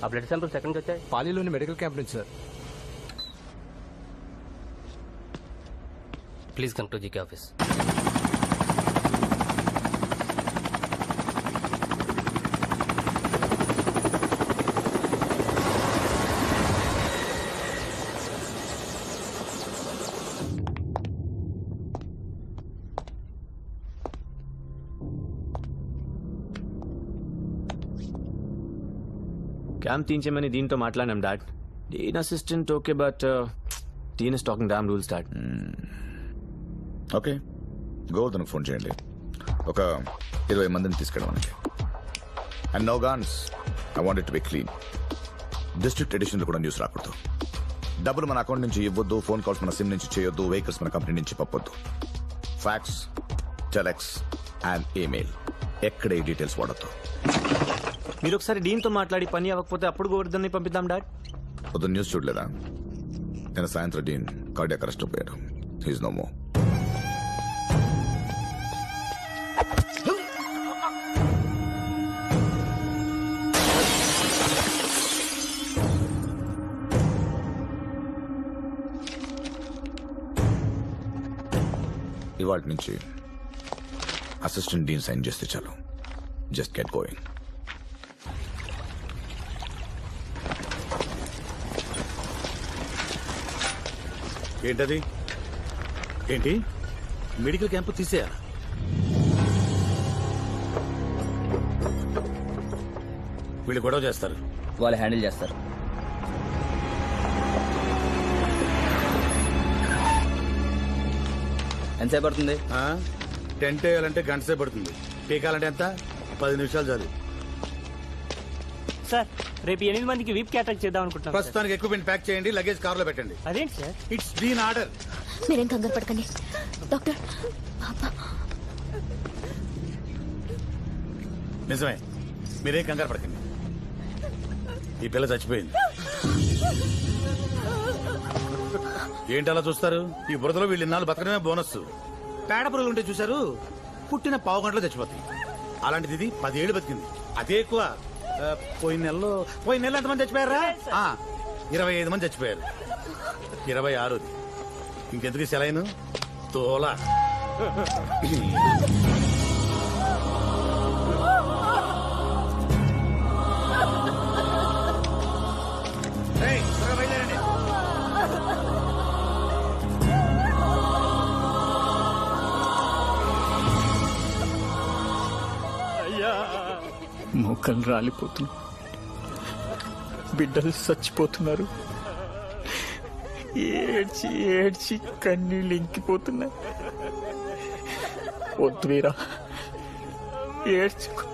ఆ blood samples ఎక్కడి నుంచి వచ్చాయి? పాలీలోని మెడికల్ క్యాంప్ నుంచి sir. Please come to GK office. Camp తీయించమని దీంతో మాట్లాడినాం dad. Dean assistant okay, but dean is talking damn rules dad. Okay, గోవర్ధన్కి ఫోన్ చేయండి. ఒక 20 మందిని తీసుకెళ్ళమనండి. And no guns, I want it to be clean. District ఎడిషన్లో కూడా న్యూస్ రాకూడదు. డబ్బులు మన అకౌంట్ నుంచి ఇవ్వద్దు, ఫోన్ కాల్స్ మన సిమ్ నుంచి చేయొద్దు, వెహికల్స్ మన కంపెనీ నుంచి పంపొద్దు. ఫ్యాక్స్, టెలెక్స్ అండ్ ఈమెయిల్ ఎక్కడ ఈ డీటెయిల్స్ వాడద్దు. మీరు ఒకసారి డీన్తో మాట్లాడి పని అవ్వకపోతే అప్పుడు గోవర్ధన్ని పంపిద్దాం డాడ్. పొద్దున్న న్యూస్ చూడలేదా? నేను సాయంత్రం డీన్ కార్డియాక్ అరెస్ట్ అయిపోయాడు. He's no more. ఇవాటి నుంచి అసిస్టెంట్ డీన్ సైన్ చేస్తే చాలు. Just get going. ఏంటది? ఏంటి మెడికల్ క్యాంపు తీసేయా? వీళ్ళు గొడవ చేస్తారు, వాళ్ళు హ్యాండిల్ చేస్తారు. ఎంతసేపు పడుతుంది? టెంట్ వేయాలంటే గంట సేపు పడుతుంది. పీకాలంటే ఎంత? 10 నిమిషాలు చాలు. సార్, రేపు 8 మందికి వీప్ క్యాటరింగ్ చేద్దాం అనుకుంటున్నాం. ప్రస్తుతానికి ఎక్విప్మెంట్ ప్యాక్ చేయండి, లగేజ్ కార్లో పెట్టండి. అదేంటి సార్? It's been order. మీరేం కంగారు పడకండి డాక్టర్. నిజమే, మీరేం కంగారు పడకండి. ఈ పిల్ల చచ్చిపోయింది. ఏంటి అలా చూస్తారు? ఈ బురదలో వీళ్ళు ఇన్నాళ్ళు బతకడమే బోనస్. పేడ పురుగులు ఉంటే చూశారు, పుట్టిన పావు గంటలో చచ్చిపోతాయి. అలాంటిది ఇది 10 ఏళ్ళు బతికింది. అదే ఎక్కువ. పోయిన నెలలో ఎంతమంది చచ్చిపోయారా? 25 మంది చచ్చిపోయారు. 26ది ఇంకెందుకు సెలైన్ తోలా. మొక్కలు రాలిపోతున్నాయి, బిడ్డలు చచ్చిపోతున్నారు. ఏడ్చి ఏడ్చి కన్నీళ్ళు ఇంకిపోతున్నాయి. వద్దు వీరా, ఏడ్చుకో.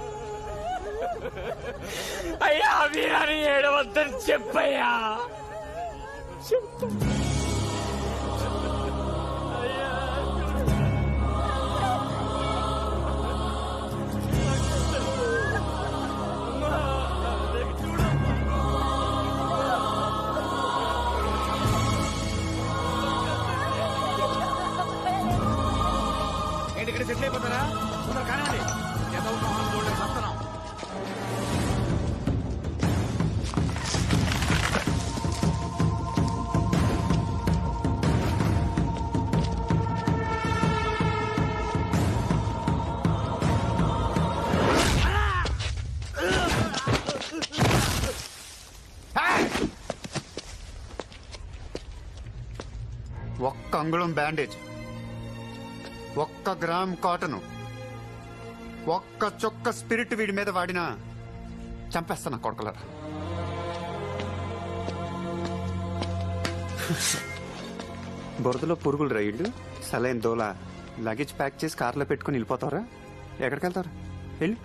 అయ్యా వీరాని ఏడవద్దని చెప్పయ్యా, చెప్పు. ఇక్కడ సెటిల్ అయిపోతారా? కానండి, ఎంత వస్తున్నాం. ఒక్క అంగుళం బ్యాండేజ్, 1 గ్రామ్ కాటను, 1 చుక్క స్పిరిట్ వీడి మీద వాడినా చంపేస్తాను కొడకలరా. బురదలో పురుగులు రైళ్ళు, సలైన్ దోల, లగేజ్ ప్యాక్ చేసి కార్లో పెట్టుకుని వెళ్ళిపోతావరా? ఎక్కడికి వెళ్తావురా? వెళ్ళు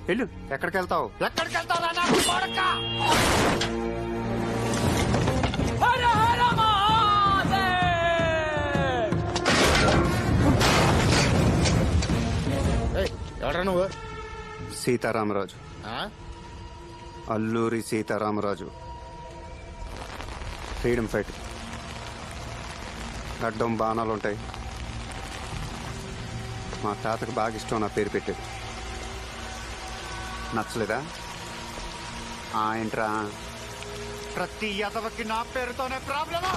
వెళ్ళు. ఎక్కడికి వెళ్తావు? ఎక్కడికి వెళ్తావురా నాకు కొడకా? ఎవరా నువ్వు? సీతారామరాజు, అల్లూరి సీతారామరాజు. Freedom fight. గడ్డం బాణాలు ఉంటాయి. మా తాతకు బాగా ఇష్టం నా పేరు పెట్టేది. నచ్చలేదా? ఏంట్రా ప్రతి యదవకి నా పేరుతోనే ప్రాబ్లమా?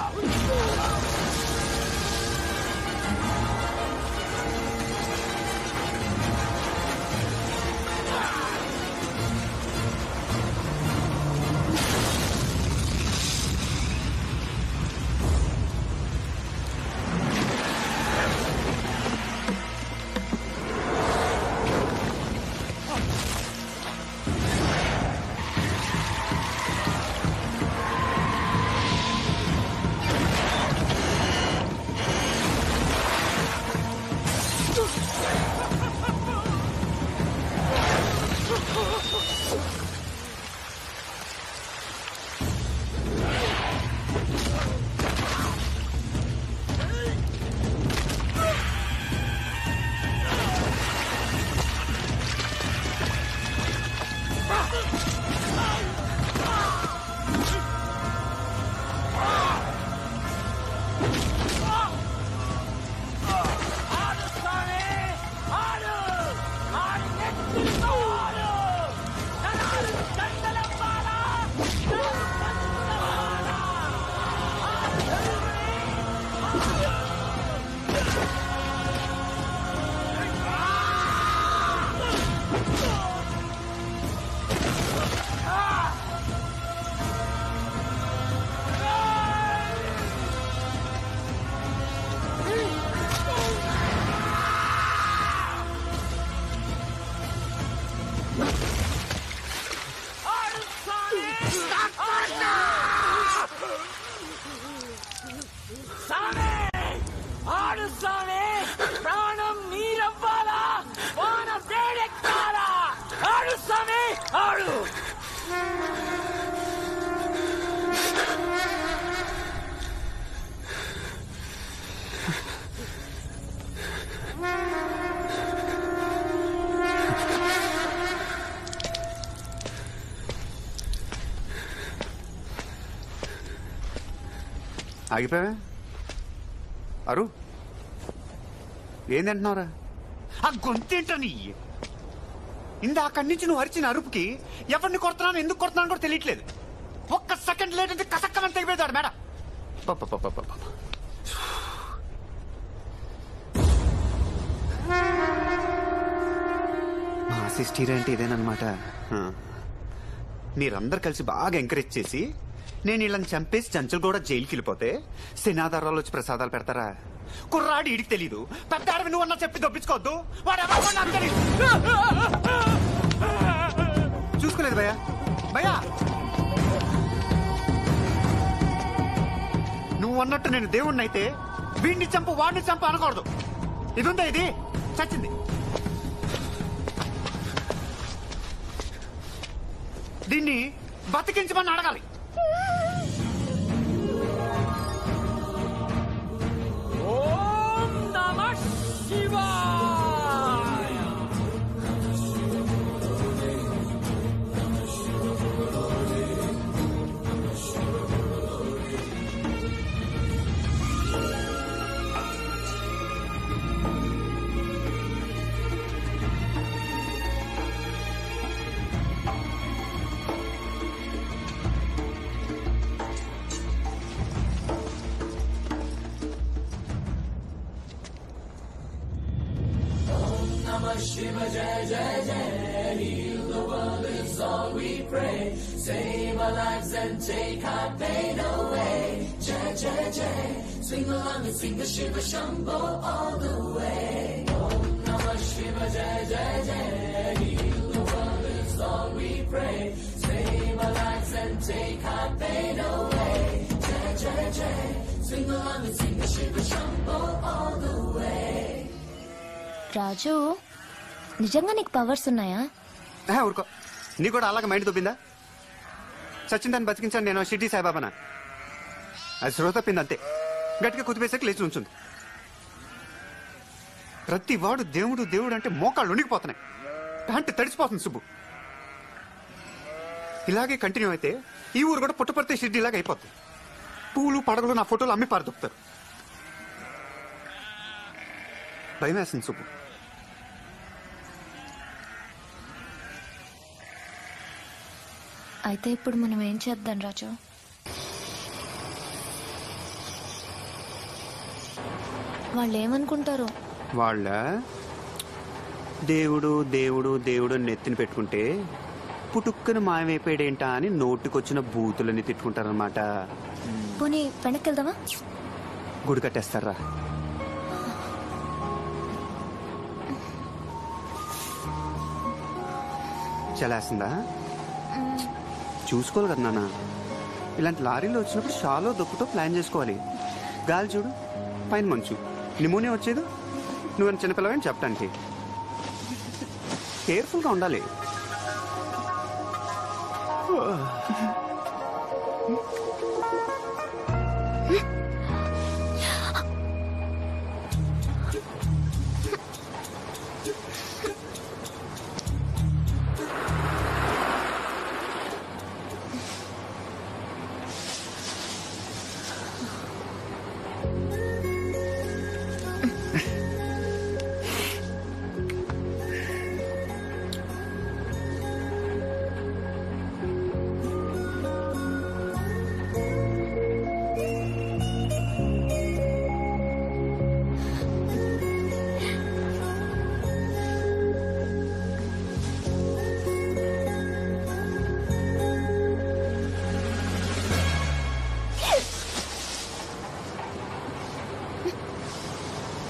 ప్రాణం నీరవ్వాలా, వాన వేడెక్కాలా? ఆడు స్వామి, ఆడు. ఆగిపోయావా అరు? ఏందంటున్నావురా? ఆ గొంతేంటని ఇందాక నుంచి నువ్వు అరిచిన అరుపుకి ఎవరిని కొడుతున్నాను, ఎందుకు కొడుతున్నాను కూడా తెలియట్లేదు. ఒక్క సెకండ్ లేట్ అంటే కసక్కమని తెగిపోతాడు మేడం. మా అసిస్టీర్ అంటే ఇదేనమాట. మీరందరు కలిసి బాగా ఎంకరేజ్ చేసి నేను వీళ్ళని చంపేసి చంచలు కూడా జైలుకి వెళ్ళిపోతే సేనాధారాలు వచ్చి ప్రసాదాలు పెడతారా? కుర్రాడు ఇడికి తెలీదు, పెద్ద అడవి నువ్వన్నా చెప్పి దొప్పించుకోవద్దు. వాడు ఎవరు నాకు తెలీదు. చూసుకోలేదు భయ్యా. భయ్యా నువ్వు అన్నట్టు నేను దేవుణ్ణి అయితే వీడిని చంపు వాడిని చంపు అనకూడదు. ఇది ఉందా? ఇది చచ్చింది. దీన్ని బతికించమని అడగాలి. ఓం నమః శివాయ. రాజు, నిజంగా నీకు పవర్స్ ఉన్నాయా? ఊరుకో, నీ కూడా అలాగే మైండ్ దొబ్బిందా? చచ్చిందని బతికించాను నేను షిర్డీ సాయిబాబానా? అది శ్రోత తప్పింది అంతే. గట్టిగా కుదిపేసాక లేచి ఉంచుంది. ప్రతి వాడు దేవుడు దేవుడు అంటే మోకాళ్ళు ఉనికిపోతున్నాయి, అంటే తడిసిపోతుంది సుబ్బు. ఇలాగే కంటిన్యూ అయితే ఈ ఊరు కూడా పుట్టపడితే షిర్డీ ఇలాగ అయిపోతుంది. పూలు పడగలు నా ఫోటోలు అమ్మి పారదొక్కుతారు. భయం వేస్తుంది సుబ్బు. అయితే ఇప్పుడు మనం ఏం చేద్దాం రాజు? వాళ్ళు ఏమనుకుంటారో. వాళ్ళ దేవుడు దేవుడు దేవుడు అని నెత్తిని పెట్టుకుంటే పుట్టుక్కని మాయమైపోయాడేంటా అని నోటికొచ్చిన బూతులని తిట్టుకుంటారనమాట. పోనీ వెనక్కి వెళ్దామా? గుడి కట్టేస్తారా? చలేస్తుందా? చూసుకోవాలి కదా నాన్న. ఇలాంటి లారీలో వచ్చినప్పుడు షాలో దొక్కుతో ప్లాన్ చేసుకోవాలి. గాలి చూడు, పైన మంచు, నిమోనియా వచ్చేది. నువ్వు చిన్నపిల్లవని చెప్పడానికి కేర్ఫుల్గా ఉండాలి.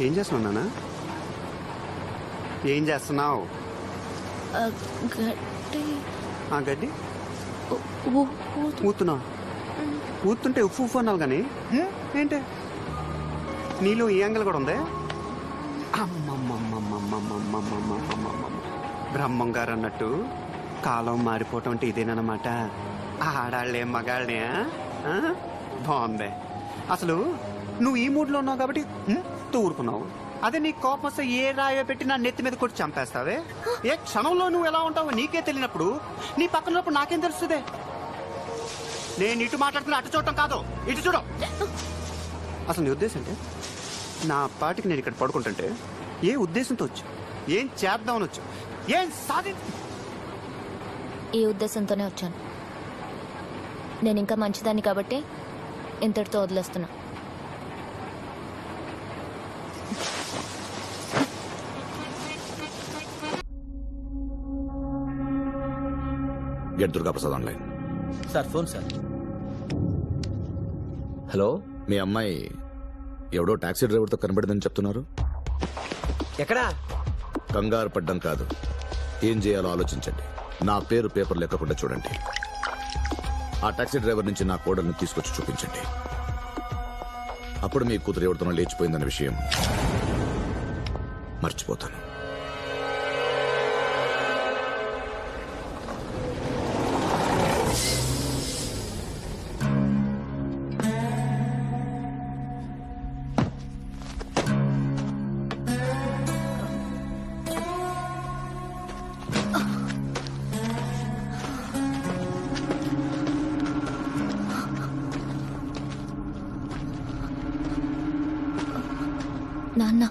ఏం చేస్తున్నావు నాన్న? ఏం చేస్తున్నావు? గడ్డి ఊతున్నావు. ఊతుంటే ఉప్పు ఉప్పు అన్నావు కానీ ఏంటి నీలో ఈ యాంగిల్ కూడా ఉంది. బ్రహ్మం గారు అన్నట్టు కాలం మారిపోవటం అంటే ఇదేనమాట. ఆడాళ్ళే మగాళ్ళే. బాగుంది. అసలు నువ్వు ఈ మూడ్లో ఉన్నావు కాబట్టి ఊరుకున్నావు. అదే నీ కోపం వస్తే ఏ రాయో పెట్టి నా నెత్తి మీద కొట్టి చంపేస్తావే. ఏ క్షణంలో నువ్వు ఎలా ఉంటావో నీకే తెలియనప్పుడు నీ పక్కనప్పుడు నాకేం తెలుస్తుంది? నేను ఇటు మాట్లాడుతున్నా అటు చూడటం కాదు, ఇటు చూడ. అసలు నీ ఉద్దేశం అంటే నా పాటికి నేను ఇక్కడ పడుకుంటుంటే ఏ ఉద్దేశంతో వచ్చు? ఏం చేద్దామని వచ్చు? ఏం సాధి ఈ ఉద్దేశంతోనే వచ్చాను. నేను ఇంకా మంచిదాన్ని కాబట్టి ఇంతటితో వదిలేస్తున్నా. Get Durga Prasad online. Sir phone sir. Hello, మీ అమ్మాయి ఎవడో టాక్సీ డ్రైవర్తో కనబడిందని చెప్తున్నారు. ఎక్కడా? కంగారు పడ్డం కాదు, ఏం చేయాలో ఆలోచించండి. నా పేరు పేపర్ లేకుండా చూడండి. ఆ టాక్సీ డ్రైవర్ నుంచి నా కోడల్ని తీసుకొచ్చి చూపించండి. అప్పుడు మీ కూతురు ఎవరితోనో లేచిపోయిందన్న విషయం మర్చిపోతాను. నాన్న,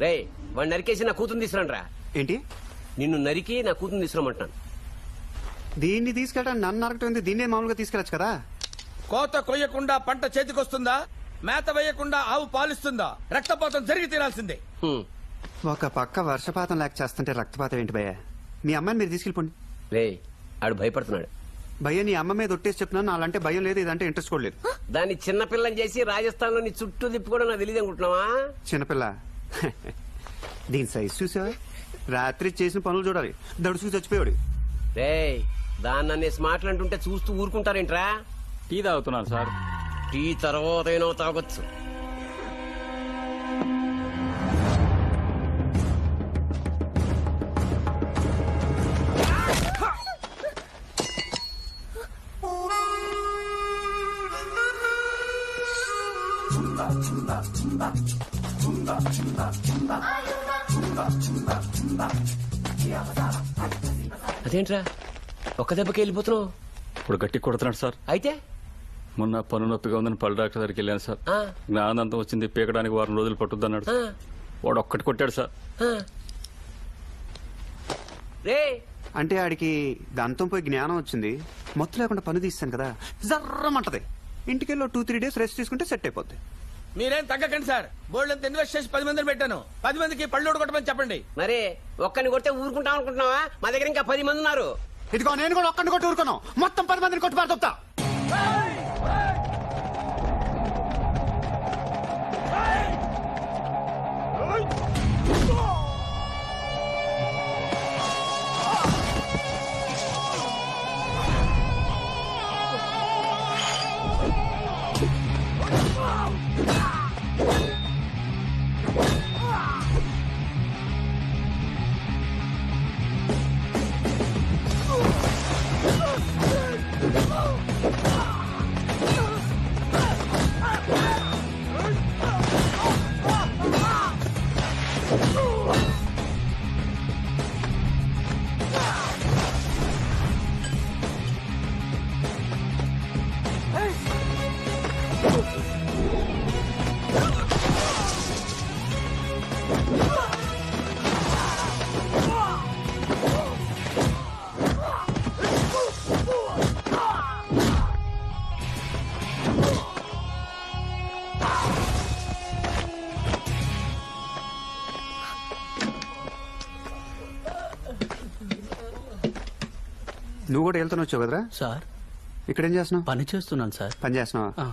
రే వాడు నరికేసి నా కూతురు తీసుకురండి రా. ఏంటి? నిన్ను నరికి నా కూతురు తీసుకురమ్మంటున్నాను. దీన్ని తీసుకెళ్ళడానికి నన్ను నరకటం, దీన్నే మామూలుగా తీసుకెళ్ళచ్చు కదా. కోత కొయ్యకుండా పంట చేతికొస్తుందా? మేత వేయకుండా ఆవు పాలిస్తుందా? రక్తపాతం జరిగి తీరాల్సిందే. ఒక పక్క వర్షపాతం లేక చేస్తుంటే రక్తపాతం ఏంటి భయ్య? మీ అమ్మాయిని మీరు తీసుకెళ్ళిపోండి. రే ఆడు భయపడుతున్నాడు. భయ్య నీ అమ్మ మీద ఒట్టేసి చెప్తున్నాను, అలాంటే భయం లేదు, ఇదంటే ఇంట్రెస్ట్ కూడా లేదు. దాన్ని చిన్నపిల్లని చేసి రాజస్థాన్ లో నీ చుట్టూ తిప్పుకోవడం నాకు తెలియదు అనుకుంటున్నావా? చిన్నపిల్ల దీని సైజ్ చూసావా? రాత్రి చేసిన పనులు చూడాలి, దడుసుకు చచ్చిపోయాడు. రే దాన్ని అనేసి మాట్లాడుతుంటే చూస్తూ ఊరుకుంటారేంట్రా? టీ తాగుతున్నాను సార్. టీ తర్వాత ఏనో తాగొచ్చు. అదేంట్రా ఒక్క దెబ్బకి వెళ్ళిపోతున్నావు? ఇప్పుడు గట్టి కొడుతున్నాడు సార్. అయితే మొన్న పన్ను నొప్పిగా ఉందని పళ్ళు డాక్టర్ దగ్గరికి వెళ్ళాను సార్. జ్ఞానంతం వచ్చింది, పీకడానికి 4 రోజులు పట్టుద్ది అన్నాడు. వాడు ఒక్కటి కొట్టాడు సార్. రే అంటే ఆడికి దంతం పోయి జ్ఞానం వచ్చింది, మొత్తం లేకుండా పని తీస్తాను కదా, జర్రమంటది. ఇంటికెళ్ళి 2-3 days రెస్ట్ తీసుకుంటే సెట్ అయిపోద్ది. మీరేం తగ్గకండి సార్. బోల్డ్ అంత ఇన్వెస్ట్ చేసి 10 మందిని పెట్టాను. 10 మందికి పళ్ళు కొట్టమని చెప్పండి. మరి ఒక్కని కొడితే ఊరుకుంటాం అనుకుంటున్నావా? మా దగ్గర ఇంకా 10 మంది ఉన్నారు. ఇదిగో నేను కూడా ఒక్కడిని కొట్టి ఊరుకున్నాను. మొత్తం 10 మందిని కొట్టి పారుతా. నువ్వు కూడా వెళ్తాను వచ్చావు కదరా సార్? ఇక్కడేం చేస్తున్నావు? పని చేస్తున్నాను సార్. పని చేస్తున్నావా?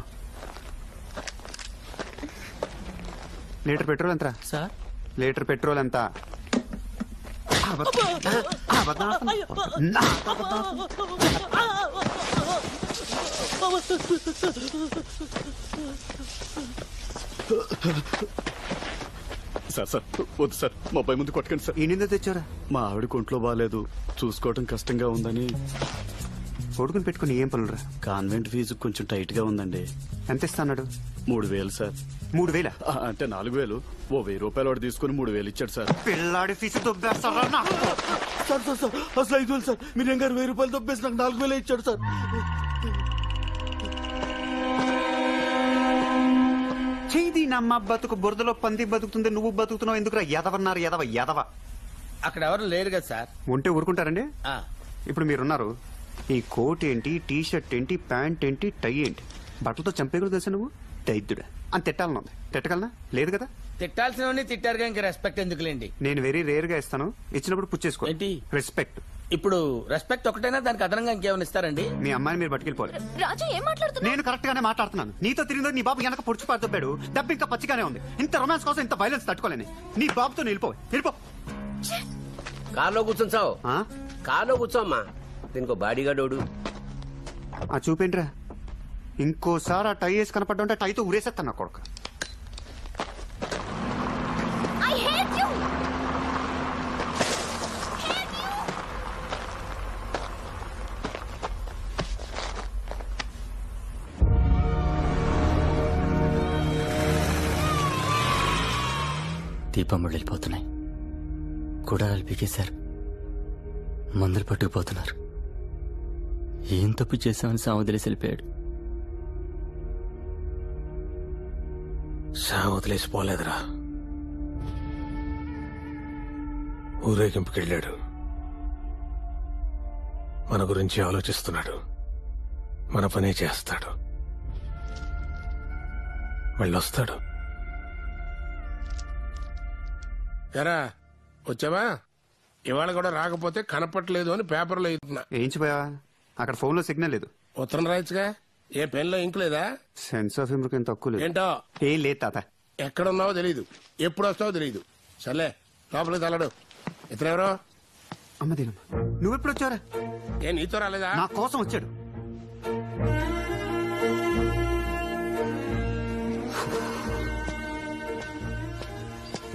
లీటర్ పెట్రోల్ ఎంత సార్? లీటర్ పెట్రోల్ ఎంత? సార్ సార్ వద్దు సార్, మా అబ్బాయి ముందు కొట్టకండి సార్. ఈ నింద తెచ్చారా? మా ఆవిడ ఒంట్లో బాగాలేదు, చూసుకోవడం కష్టంగా ఉందని. కొడుకుని పెట్టుకుని ఏం పనులు రా? కాన్వెంట్ ఫీజు కొంచెం టైట్ గా ఉందండి. ఎంత ఇస్తాడు? 3000 సార్. 3000? అంటే 4000. ఓ 1000 రూపాయలు వాడు తీసుకుని 3000 ఇచ్చాడు సార్. పిల్లాడి ఫీజు దొబ్బేస్తారా? సార్ సార్ సార్ అసలు 5,000 సార్. మీరు గారు 1000 రూపాయలు తప్పేసి నాకు 4000 ఇచ్చాడు సార్. చేయి నమ్మ బతుకు బురదలో పంది బతుకుతుంది, నువ్వు బతుకుతున్నావు ఎందుకురా? ఎదవన్నారు ఎదవ ఎదవ. అక్కడ ఎవరు లేరు కదా సార్. ఉంటే ఊరుకుంటారండి? ఆ, ఇప్పుడు మీరున్నారు. ఈ కోట్ ఏంటి, టీ షర్ట్ ఏంటి, ప్యాంట్ ఏంటి, టై ఏంటి, బట్టలతో చంపే కూడా తెలుసా నువ్వు? దైద్యుడా అని తిట్టాలనుంది. తిట్టగలనా? లేదు కదా. తిట్టాల్సినవన్నీ తిట్టారుగా, ఇంకా రెస్పెక్ట్ ఎందుకులేండి. నేను వెరీ రేర్ గా ఇస్తాను, ఇచ్చినప్పుడు పుచ్చేసుకో. ఏంటి రెస్పెక్ట్? ఇప్పుడు రెస్పెక్ట్ ఒకటైనా దానికి అదనంగా ఇంకేమైనా ఇస్తారండి? మీ అమ్మాయిని మీరు పట్టుకెళ్ళిపోవాలి. రాజు ఏం మాట్లాడుతున్నా? నేను కరెక్ట్ గానే మాట్లాడుతున్నాను. నీతో తిరిగిందో నీ బాబు వెనక పొడుచు పారుతాడు. డబ్బు ఇంకా పచ్చిగానే ఉంది. ఇంత రొమాన్స్ కోసం ఇంత వైలెన్స్ తట్టుకోలేని నీ బాబుతో వెళ్ళిపో. కార్లో కూర్చొని ఆ? కార్లో కూర్చోమ్మా. దీనికి బాడీ గార్డోడు. ఆ చూపేంట్రా, ఇంకోసారి ఆ టై వేసి కనపడ్డా ఉంటే టైతో ఉరేసేస్తాను నా కొడుకు. దీపం వెళ్ళిపోతున్నాయి, కూడాలు పీకేశారు, మందులు పట్టుకుపోతున్నారు. ఏం తప్పు చేశామని సావదిలేసి వెళ్ళిపోయాడు. వదిలేసిపోలేదురా, ఊరేగింపుకెళ్ళాడు. మన గురించి ఆలోచిస్తున్నాడు, మన పనే చేస్తాడు, వెళ్ళొస్తాడు. ఎరా వచ్చావా? ఇవాళ కూడా రాకపోతే కనపట్లేదు అని పేపర్లో ఇస్తున్నా. ఏంచిపోయావా? అక్కడ ఫోన్ లో సిగ్నల్ లేదు. ఉత్తరం రాయచ్చుగా. ఏ పెన్లో ఇంక్ లేదా? సెన్స్ ఆఫ్ హ్యూమర్ కి తక్కువ లేదు. ఏంటో ఏం లేదు తాత. ఎక్కడున్నావో తెలీదు, ఎప్పుడు వస్తావో తెలీదు. సర్లే లోపలికి తలడు. ఇతరెవరో? అమ్మదేనమ్మా. నువ్వెప్పుడు వచ్చారా? ఏ నీతో రాలేదా? నా కోసం వచ్చాడు.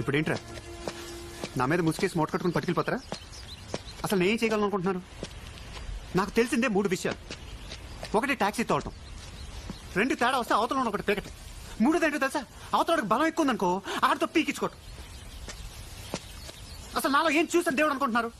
ఇప్పుడేంట్రా నా మీద ముసుకేసి మూట కట్టుకుని పట్టుకెళ్ళిపోతారా? అసలు నేనేం చేయగలను అనుకుంటున్నారు? నాకు తెలిసిందే 3 విషయాలు. 1 టాక్సీ తోడటం, 2 తేడా వస్తే అవతల ఒకటి పీకటం, 3 తెలుసా? అవతలకి బలం ఎక్కువ ఉందనుకో ఆడితో పీకించుకోవటం. అసలు నాలో ఏం చూసాను దేవుడు అనుకుంటున్నారు?